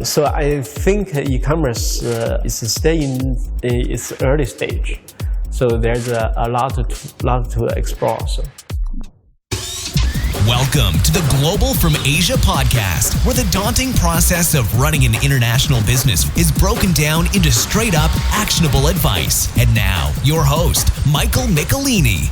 So I think e-commerce is still in its early stage. So there's a lot to explore. So. Welcome to the Global from Asia podcast, where the daunting process of running an international business is broken down into straight-up, actionable advice. And now, your host, Michael Michelini.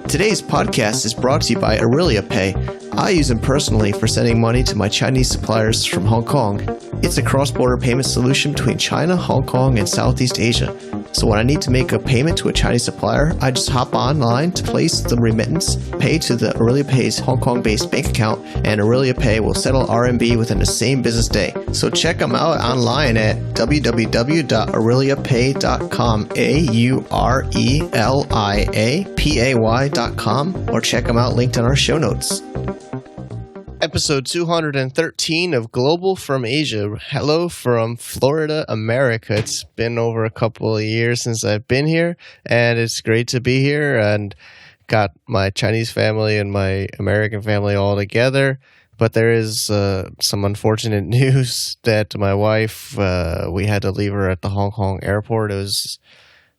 Today's podcast is brought to you by Aurelia Pay. I use them personally for sending money to my Chinese suppliers from Hong Kong. It's a cross-border payment solution between China, Hong Kong, and Southeast Asia. So when I need to make a payment to a Chinese supplier, I just hop online to place the remittance, pay to the Aurelia Pay's Hong Kong-based bank account, and Aurelia Pay will settle RMB within the same business day. So check them out online at www.aureliapay.com, AURELIAPAY.com, or check them out linked in our show notes. Episode 213 of Global from Asia. Hello from Florida, America. It's been over a couple of years since I've been here, and it's great to be here and got my Chinese family and my American family all together. But there is some unfortunate news that my wife, we had to leave her at the Hong Kong airport. It was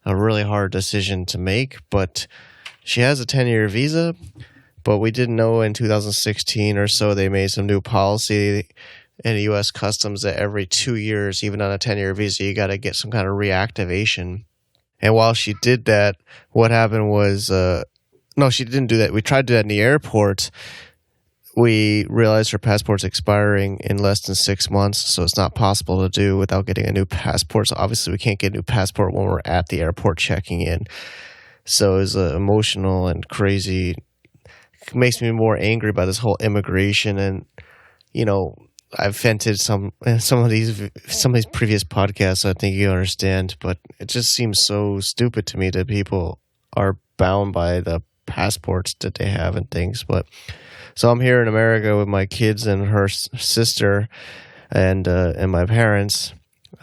a really hard decision to make, but she has a 10-year visa. But we didn't know in 2016 or so they made some new policy in the U.S. Customs that every 2 years, even on a 10-year visa, you got to get some kind of reactivation. And while she did that, what happened was, no, she didn't do that. We tried to do that in the airport. We realized her passport's expiring in less than 6 months, so it's not possible to do without getting a new passport. So obviously we can't get a new passport when we're at the airport checking in. So it was emotional and crazy. It makes me more angry about this whole immigration, and I've vented some of these previous podcasts. I think you understand, but it just seems so stupid to me that people are bound by the passports that they have and things. But so I'm here in America with my kids and her sister and my parents,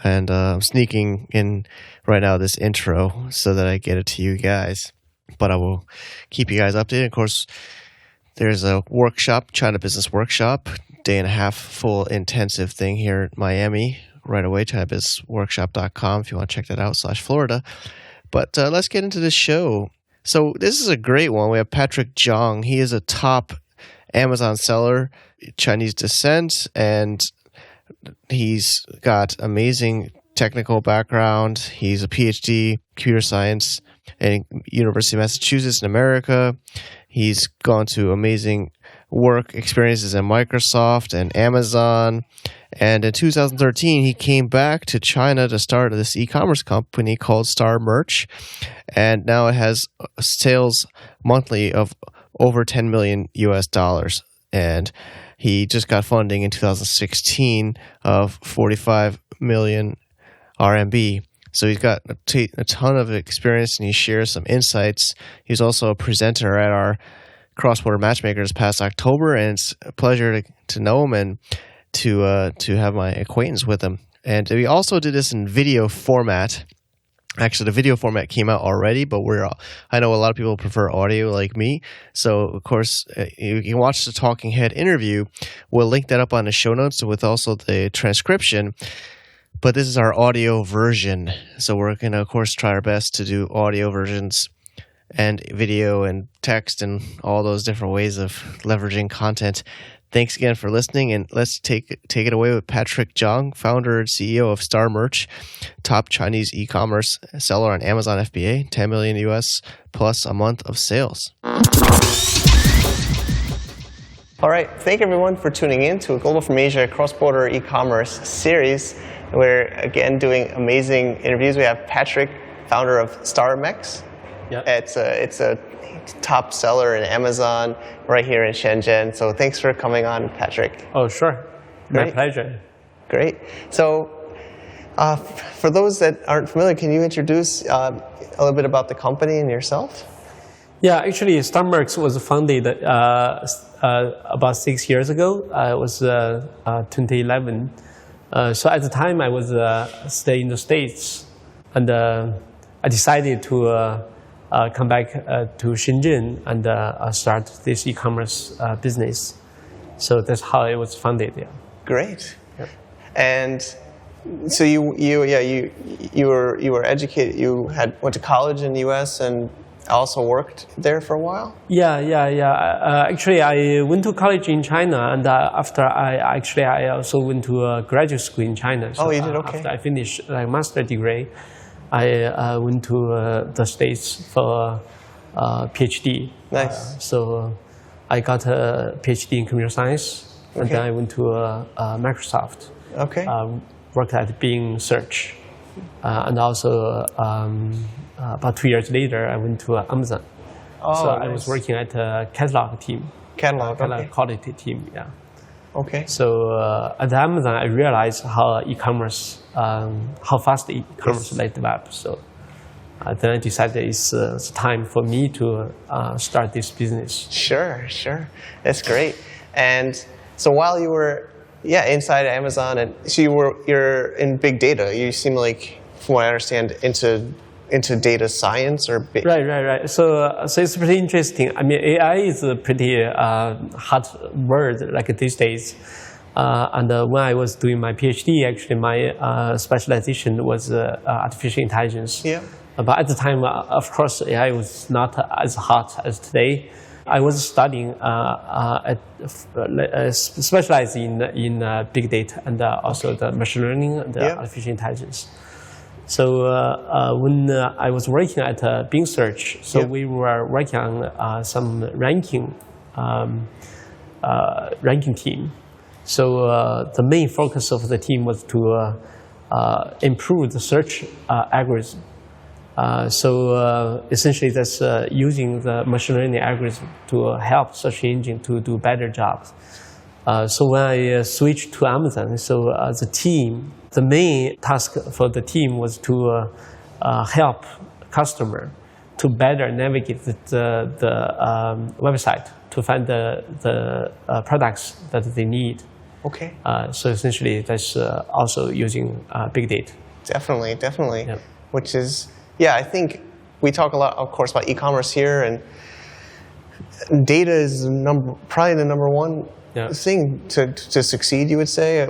and I'm sneaking in right now this intro so that I get it to you guys. But I will keep you guys updated. Of course, there's a workshop, China Business Workshop, day and a half full intensive thing here in Miami right away, ChinaBusinessWorkshop.com if you want to check that out, /Florida. But let's get into the show. So this is a great one. We have Patrick Zhang. He is a top Amazon seller, Chinese descent, and he's got amazing technical background. He's a PhD, computer science at University of Massachusetts in America. He's gone to amazing work experiences at Microsoft and Amazon. And in 2013, he came back to China to start this e-commerce company called Star Merch. And now it has sales monthly of over 10 million US dollars. And he just got funding in 2016 of 45 million RMB. So he's got a ton of experience, and he shares some insights. He's also a presenter at our Cross-Border Matchmaker this past October, and it's a pleasure to know him and to have my acquaintance with him. And we also did this in video format. Actually, the video format came out already, but I know a lot of people prefer audio like me. So, of course, you can watch the Talking Head interview. We'll link that up on the show notes with also the transcription. But this is our audio version. So we're going to, of course, try our best to do audio versions and video and text and all those different ways of leveraging content. Thanks again for listening, and let's take it away with Patrick Zhang, founder and CEO of Star Merch, top Chinese e-commerce seller on Amazon FBA, 10 million US plus a month of sales. All right, thank everyone for tuning in to a Global from Asia cross-border e-commerce series. We're again doing amazing interviews. We have Patrick, founder of StarMex. Yep. It's a top seller in Amazon right here in Shenzhen. So thanks for coming on, Patrick. Oh, sure. My pleasure. Great. So for those that aren't familiar, can you introduce a little bit about the company and yourself? Yeah, actually, StarMex was founded about 6 years ago. It was 2011. So at the time, I was staying in the States, and I decided to come back to Shenzhen and start this e-commerce business. So that's how it was founded. Yeah. Great. Yep. And so you were educated. You went to college in the U.S. and also worked there for a while. Yeah. Actually, I went to college in China, and after I also went to graduate school in China. So, you did? Okay. After I finished my master degree, I went to the States for PhD. Nice. So I got a PhD in computer science, and then I went to Microsoft. Okay. Worked at Bing Search, and also about 2 years later, I went to Amazon. So I was working at a catalog team. Catalog quality team, yeah. Okay. So at Amazon, I realized how e-commerce, how fast e-commerce developed. So then I decided it's time for me to start this business. Sure. That's great. And so while you were inside Amazon, and so you're in big data. You seem like, from what I understand, into data science or Right. So it's pretty interesting. I mean, AI is a pretty hot word like these days. And when I was doing my PhD, actually my specialization was artificial intelligence. Yeah. But at the time, of course, AI was not as hot as today. I was studying, specializing in big data and also the machine learning and artificial intelligence. So when I was working at Bing Search, we were working on some ranking team. So the main focus of the team was to improve the search algorithm. So essentially, that's using the machine learning algorithm to help search engine to do better jobs. So when I switched to Amazon, the main task for the team was to help customer to better navigate the website to find the products that they need. Okay. So essentially, that's also using big data. Definitely. Yep. Which is, I think we talk a lot, of course, about e-commerce here, and data is probably the number one thing to succeed, you would say.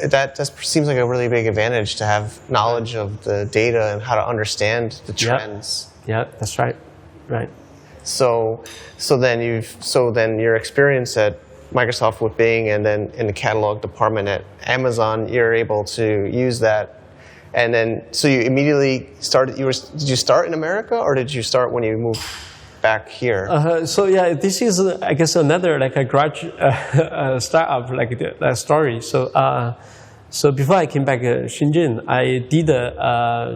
That just seems like a really big advantage to have knowledge of the data and how to understand the trends. Yeah, that's right. Right. So then your experience at Microsoft with Bing, and then in the catalog department at Amazon, you're able to use that. And then, so you immediately started. Did you start in America, or did you start when you moved back here? This is, I guess, another like a garage startup like story. So before I came back to Shenzhen, I did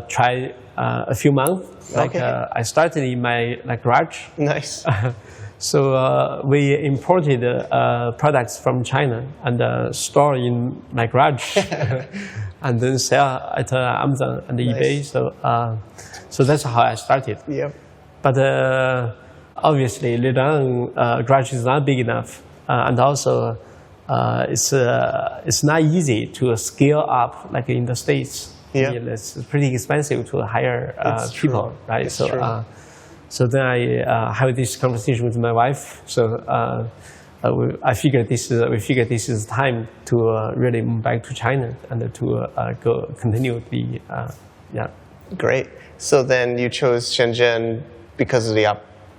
try a few months. I started in my garage. Nice. So we imported products from China and store in my garage, and then sell at Amazon and eBay. So that's how I started. Yep. But obviously, later on, garage is not big enough, and also it's not easy to scale up like in the States. Yeah. It's pretty expensive to hire people, right? It's true. So then I have this conversation with my wife. So we figured this is time to really move back to China and to continue the Great. So then you chose Shenzhen because of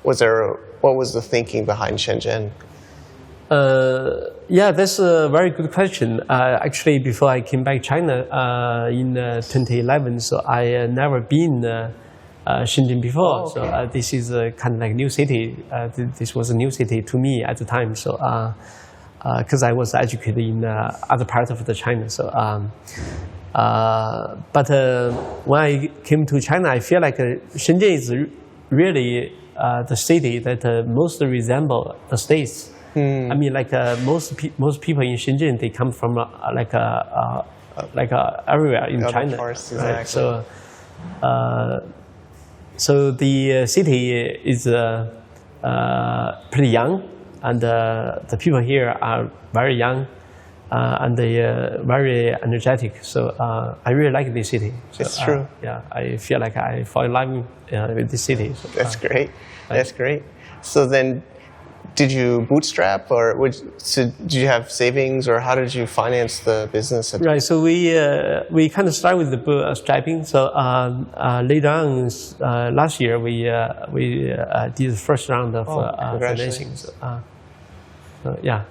what was the thinking behind Shenzhen? That's a very good question. Actually, before I came back to China in 2011, so I never been Shenzhen before. Oh, okay. So this is kind of like new city. This was a new city to me at the time. So because I was educated in other parts of the China. So but when I came to China, I feel like Shenzhen is really the city that most resemble the States. I mean, most people in Shenzhen, they come from everywhere in China. Parts, right? exactly. So the city is pretty young, and the people here are very young, and they are very energetic. So I really like this city. So, it's true. I feel like I fall in love with this city. So, That's great. That's great. So then, did you bootstrap, or did you have savings, or how did you finance the business? Right. So we kind of started with the bootstrapping. So later on last year, we did the first round of financing. So, yeah.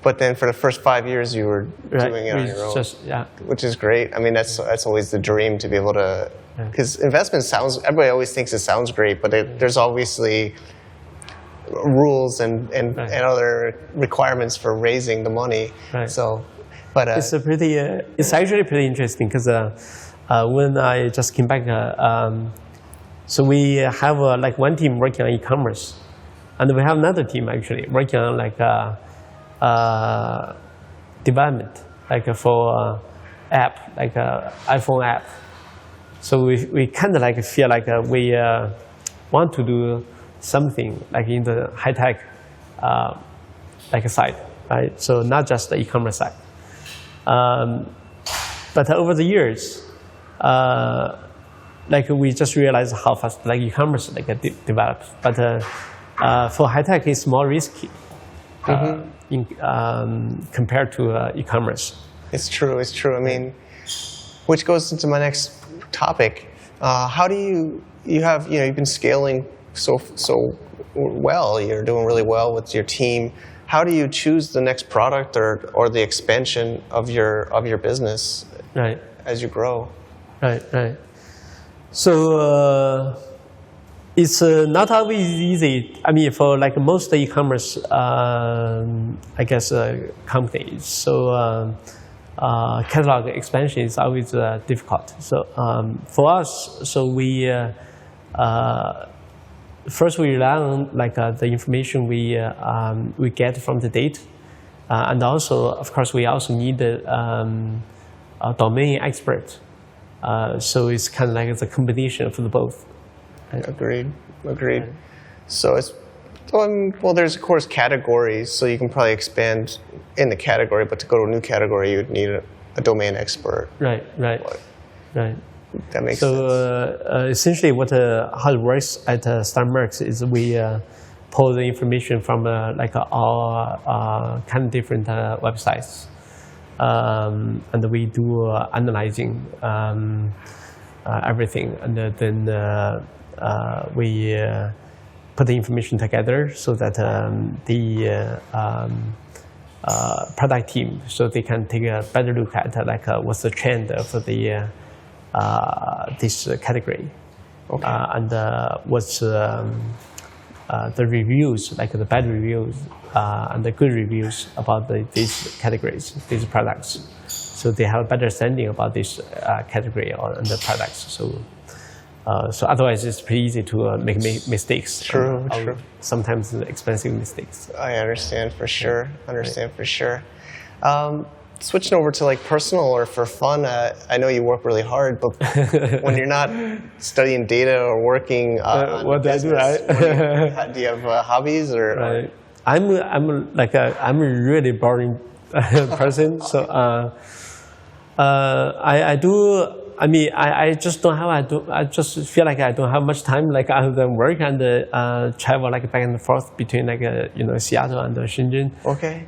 But then for the first 5 years, you were doing it on your own, which is great. I mean, that's always the dream, to be able to, because investment everybody always thinks it sounds great, but there's obviously rules and other requirements for raising the money. Right. So, but it's it's actually pretty interesting, because when I just came back, so we have like one team working on e-commerce, and we have another team actually working on like development, like for app, like iPhone app. So we kind of like feel like we want to do something like in the high tech like side, right? So not just the e-commerce side. But over the years, like we just realized how fast like e-commerce like develops. But for high tech, it's more risky. Compared to e-commerce. It's true. I mean, which goes into my next topic. How do you've been scaling so well. You're doing really well with your team. How do you choose the next product or the expansion of your business as you grow? Right. So it's not always easy. I mean, for like most e-commerce, I guess, companies. So catalog expansion is always difficult. So for us, so we first we rely on like the information we get from the data, and also, of course, we also need a domain expert. So it's kind of like the combination of the both. Agreed. So it's well, there's of course categories, so you can probably expand in the category, but to go to a new category, you'd need a domain expert. Right. That makes sense. So essentially, how it works at Startmerx is we pull the information from like all kind of different websites, and we do analyzing everything, and then we put the information together so that the product team, so they can take a better look at like what's the trend of the this category, and what's the reviews, like the bad reviews and the good reviews about these categories, these products. So they have a better understanding about this category and the products. So otherwise, it's pretty easy to make mistakes. True. Sometimes expensive mistakes. I understand for sure. Switching over to like personal or for fun, I know you work really hard, but when you're not studying data or working what do I do, right? Do you have hobbies or? Right. I'm a really boring person, so I do. I mean, I just don't have. I just feel like I don't have much time, like other than work and travel like back and forth between like Seattle and Shenzhen. Okay.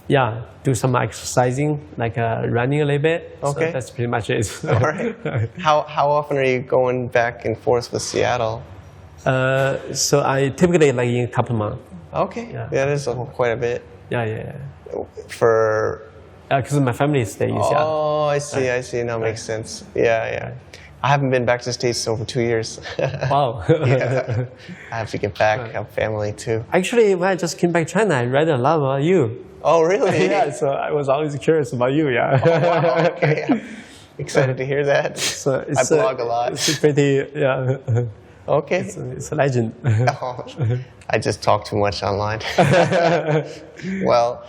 Yeah, do some exercising, like running a little bit. Okay. So that's pretty much it. All right. How often are you going back and forth with Seattle? So I typically like in a couple of months. Okay. Yeah, that is quite a bit. Yeah. For. Because my family stays in Seattle. Oh, I see. Now makes sense. Yeah. I haven't been back to the States in over 2 years. Wow. Yeah. I have to get back. I have family too. Actually, when I just came back to China, I read a lot about you. Oh, really? Yeah, so I was always curious about you, yeah. Oh, wow, okay. I'm excited to hear that. So I blog a lot. It's pretty, yeah. Okay. It's a legend. Oh, I just talk too much online. Well,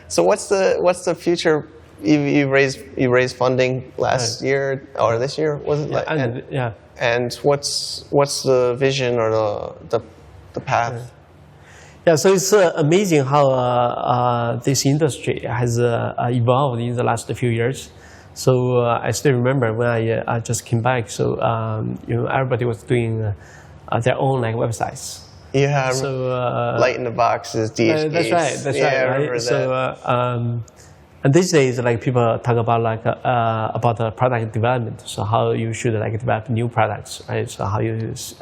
so what's the future? You raised funding last year or this year, was it? Yeah. And what's the vision or the path? Yeah, so it's amazing how this industry has evolved in the last few years. So I still remember when I just came back. So everybody was doing their own like websites. Yeah. So Light in the boxes, DHGs. That's right. That's yeah, right. I remember Right? So and these days, like people talk about about the product development. So how you should like develop new products, right? So how you use.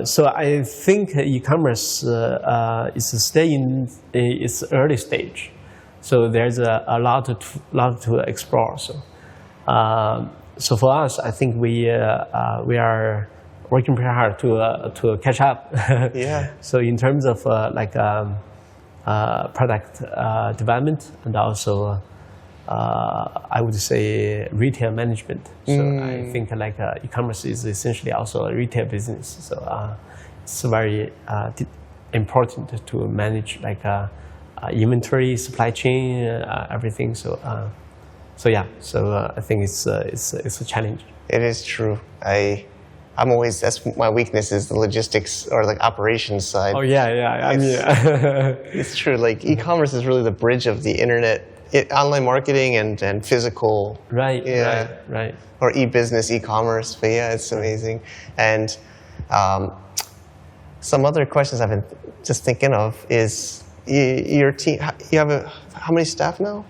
So I think e-commerce is still in its early stage. So there's a lot to explore. So for us, I think we are working pretty hard to catch up. Yeah. So in terms of product development and also I would say retail management. So I think e-commerce is essentially also a retail business. So it's very important to manage inventory, supply chain, everything. So I think it's a challenge. It is true. I'm always, that's my weakness, is the logistics or operations side. Oh yeah. It's true. E-commerce is really the bridge of the internet, online marketing and physical. Right. Yeah. Right. Or e-business, e-commerce. But yeah, it's amazing. And some other questions I've been just thinking of is your team. You have how many staff now?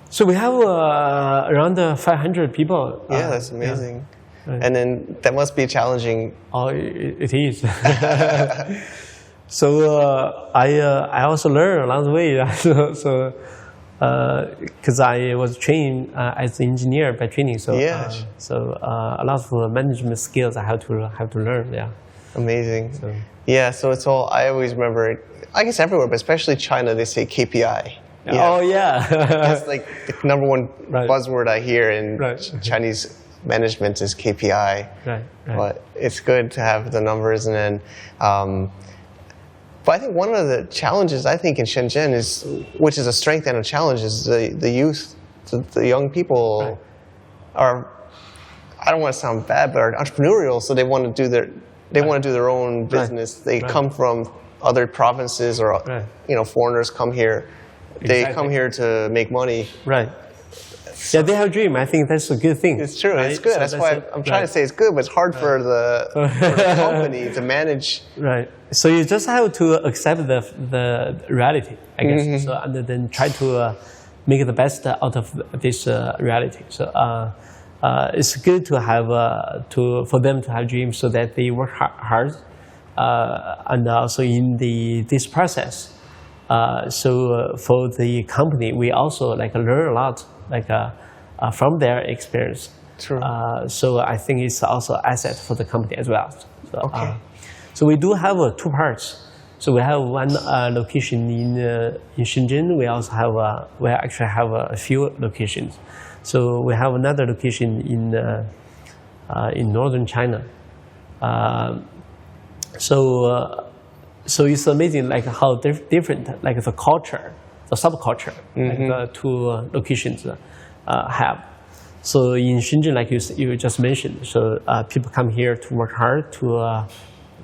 So we have around 500 people. Yeah, that's amazing. Yeah. Right. And then that must be challenging. Oh, it is. So I also learn along the way. So because I was trained as an engineer by training, so a lot of management skills I have to learn. Yeah. Amazing. So it's all. I always remember. I guess everywhere, but especially China, they say KPI. Yeah. Oh yeah. That's the number one buzzword I hear in Chinese management is KPI. Right. But it's good to have the numbers, and then. But I think one of the challenges I think in Shenzhen which is a strength and a challenge, is the youth, the young people are. I don't want to sound bad, but are entrepreneurial, so they want to do their own business. They come from other provinces, or foreigners come here. They come here to make money. Right. Yeah, they have a dream. I think that's a good thing. It's true. Right? It's good. So that's why I'm trying to say it's good, but it's hard for the company to manage. Right. So you just have to accept the reality, I guess. Mm-hmm. So and then try to make the best out of this reality. So it's good to have for them to have dreams, so that they work hard, and also in this process. So for the company, we also learn a lot from their experience. True. So I think it's also an asset for the company as well. So, okay. So we do have two parts. So we have one location in Shenzhen. We also have we actually have a few locations. So we have another location in northern China. So it's amazing how different the culture, the subculture, the two locations have. So in Shenzhen, like you just mentioned, so people come here to work hard, to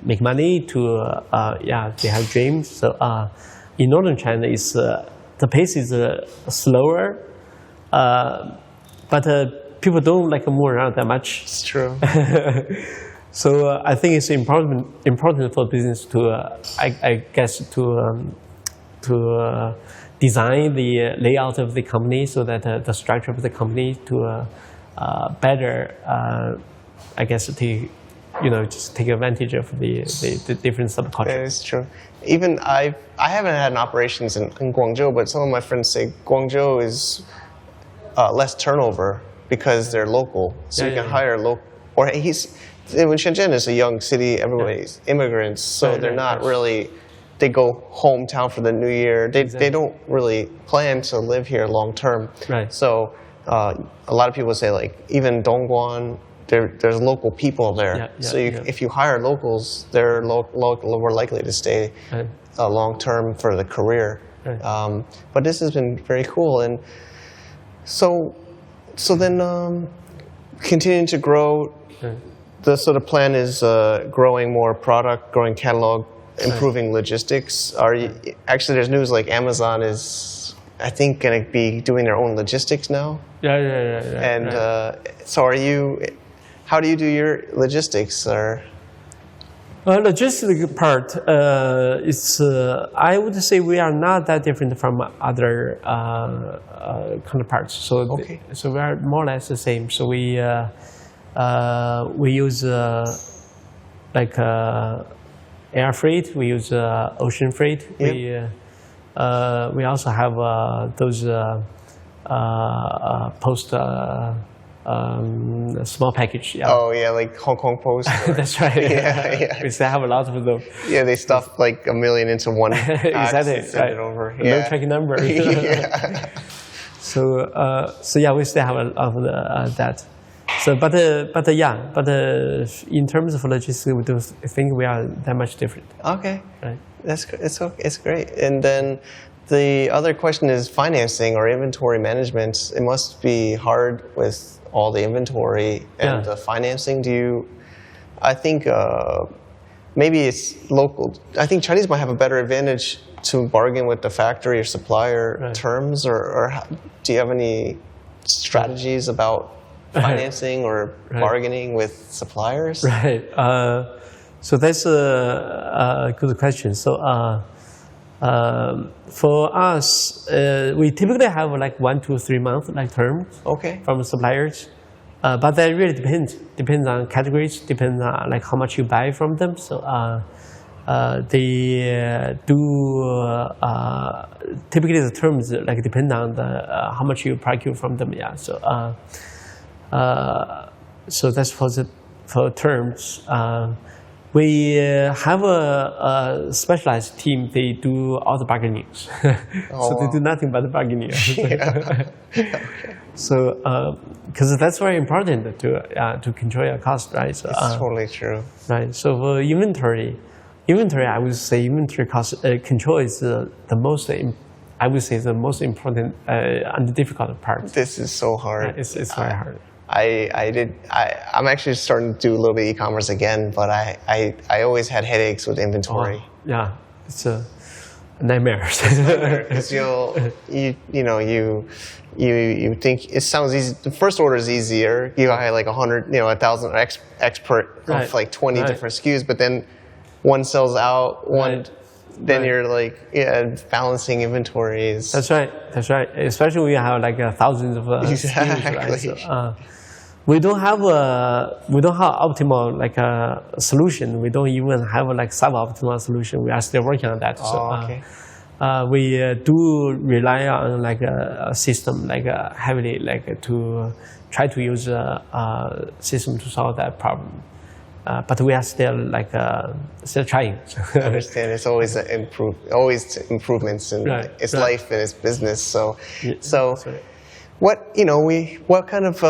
make money, they have dreams. So in northern China, the pace is slower, but people don't move around that much. It's true. So I think it's important for business to, I guess, to design the layout of the company, so that the structure of the company to better, I guess, just take advantage of the different subcultures. That is true. Even I haven't had an operations in Guangzhou, but some of my friends say Guangzhou is less turnover because they're local, so you can hire local. Or when Shenzhen is a young city, everybody's immigrants, so they're not really. They go hometown for the New Year. They don't really plan to live here long term. Right. So a lot of people say even Dongguan, there's local people there. If you hire locals, they're more likely to stay long term for the career. Right. But this has been very cool, and so then continuing to grow. Right. The plan is growing more product, growing catalog, improving logistics. Actually, there's news Amazon is, I think, going to be doing their own logistics now. Yeah. And so how do you do your logistics? Or Logistic part, it's I would say we are not that different from other counterparts. So so we are more or less the same. So we use like air freight. We use ocean freight. Yep. We also have those post. Small package. Yeah. Oh yeah, like Hong Kong Post. That's right. Yeah. We still have a lot of them. Yeah, they stuff like 1 million into one pack exactly. and send it over. No tracking number. Yeah. So yeah, we still have a lot of that. So but in terms of logistics, we don't think we are that much different. Okay. Right. It's great. And then the other question is financing or inventory management. It must be hard with all the inventory and the financing. I think maybe it's local. I think Chinese might have a better advantage to bargain with the factory or supplier terms, or do you have any strategies about financing or bargaining with suppliers? Right. So that's a good question. So for us, we typically have like 1 to 3 month like terms from suppliers, but that really depends on categories, depends on like how much you buy from them. So they do typically the terms like depend on the how much you procure from them. Yeah. So that's for terms. We have a specialized team. They do all the bargaining. So they do nothing but the bargaining. So because that's very important to control your cost, right? So, it's totally true. Right. So for inventory, I would say inventory cost control is the most. I would say the most important and difficult part. This is so hard. It's very hard. I'm actually starting to do a little bit of e-commerce again, but I always had headaches with inventory. Yeah, it's a nightmare. Because you think it sounds easy. The first order is easier. You have like 100, 1,000 expert of like 20 different SKUs, but then one sells out, then you're like balancing inventories. That's right. Especially when you have like thousands of SKUs, right? So, we don't have optimal like solution. We don't even have like suboptimal solution. We are still working on that. We do rely on like a system like heavily like to try to use a system to solve that problem. But we are still like still trying. I understand. It's always improvements in its life and its business. So what kind of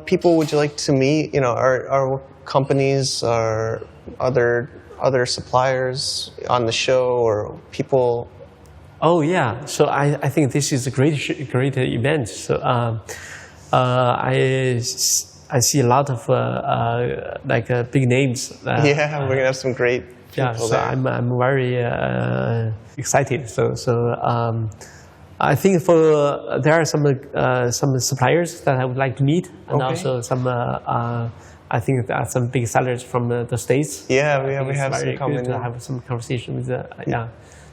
people would you like to meet? Our companies, or other suppliers on the show, or people. Oh yeah. So I think this is a great event. So I see a lot of like big names. We're gonna have some great people there. I'm very excited. So I think there are some suppliers that I would like to meet, and also some I think there are some big sellers from the States. Yeah, we have some coming to have some conversation with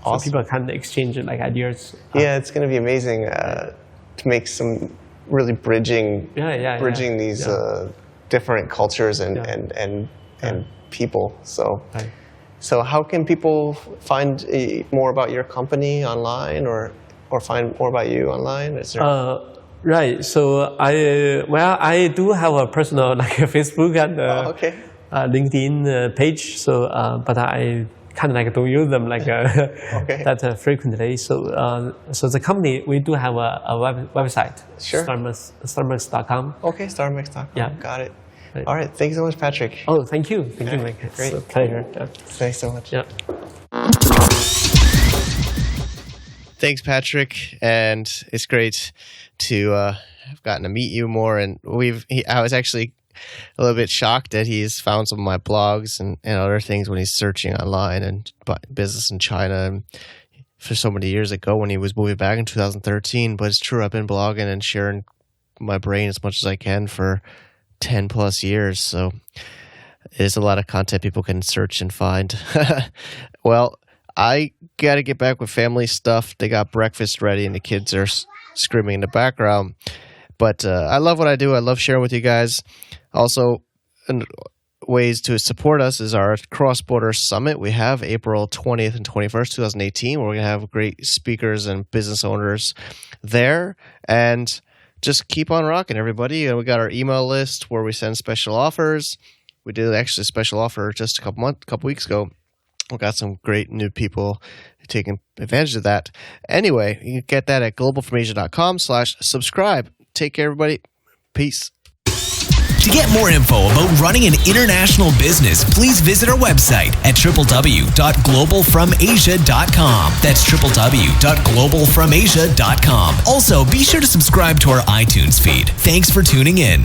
Awesome. So people can exchange like ideas. It's going to be amazing to make some really bridging these different cultures and people. So how can people find more about your company online, or find more about you online? Is there... Right. So I do have a personal like Facebook and LinkedIn page. So but I kind of like don't use them like that frequently. So the company, we do have a website. Sure. Starbucks.com. Okay, Starbucks.com. Yeah. Got it. Right. All right. Thank you so much, Patrick. Oh, thank you. Thank you, Mike. It's a pleasure. Yeah. Thanks so much. Yeah. Thanks, Patrick. And it's great to have gotten to meet you more. And I was actually a little bit shocked that he's found some of my blogs and other things when he's searching online and business in China. And for so many years ago when he was moving back in 2013. But it's true, I've been blogging and sharing my brain as much as I can for 10 plus years. So It is a lot of content people can search and find. Well, I got to get back with family stuff. They got breakfast ready and the kids are screaming in the background. But I love what I do. I love sharing with you guys. Also, ways to support us is our cross-border summit. We have April 20th and 21st, 2018, where we're going to have great speakers and business owners there. And just keep on rocking, everybody. We got our email list where we send special offers. We did actually a special offer just a couple weeks ago. We got some great new people taking advantage of that. Anyway, you can get that at globalfromasia.com/subscribe. Take care, everybody. Peace. To get more info about running an international business, please visit our website at www.globalfromasia.com. That's www.globalfromasia.com. Also, be sure to subscribe to our iTunes feed. Thanks for tuning in.